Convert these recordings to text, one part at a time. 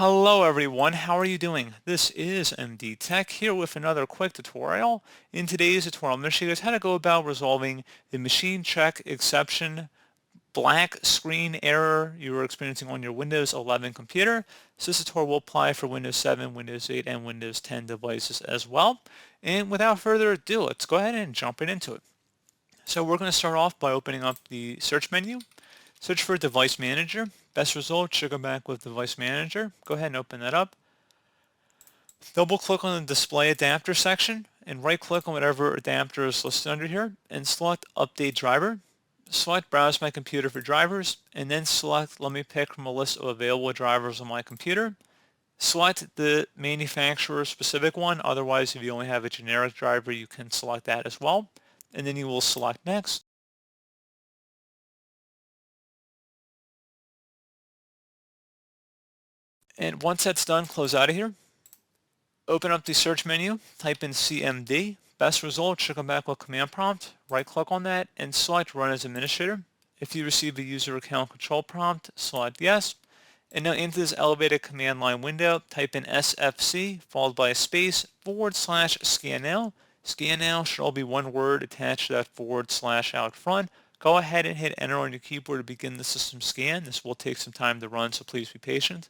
Hello everyone, how are you doing? This is MD Tech here with another quick tutorial. In today's tutorial, I'm going to show you guys how to go about resolving the machine check exception black screen error you were experiencing on your Windows 11 computer. So this tutorial will apply for Windows 7, Windows 8, and Windows 10 devices as well. And without further ado, let's go ahead and jump right into it. So we're going to start off by opening up the search menu. Search for Device Manager. Best result should go back with Device Manager. Go ahead and open that up. Double click on the Display Adapter section and right click on whatever adapter is listed under here and select Update Driver. Select Browse My Computer for drivers and then select Let me pick from a list of available drivers on my computer. Select the manufacturer specific one, otherwise if you only have a generic driver you can select that as well. And then you will select Next. And once that's done, close out of here. Open up the search menu, type in CMD. Best result should come back with command prompt. Right click on that and select Run as Administrator. If you receive a user account control prompt, select Yes. And now into this elevated command line window, type in SFC followed by a space /scan now. Scan now should all be one word attached to that / out front. Go ahead and hit enter on your keyboard to begin the system scan. This will take some time to run, so please be patient.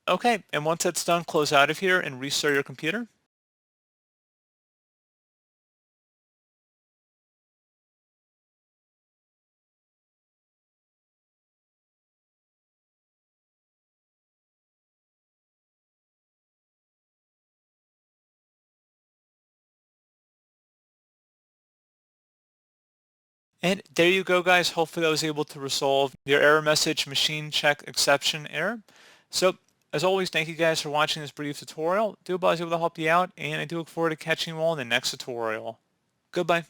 Okay, and once that's done, close out of here and restart your computer. And there you go, guys. Hopefully I was able to resolve your error message machine check exception error. So as always, thank you guys for watching this brief tutorial. I do hope I was able to help you out, and I do look forward to catching you all in the next tutorial. Goodbye.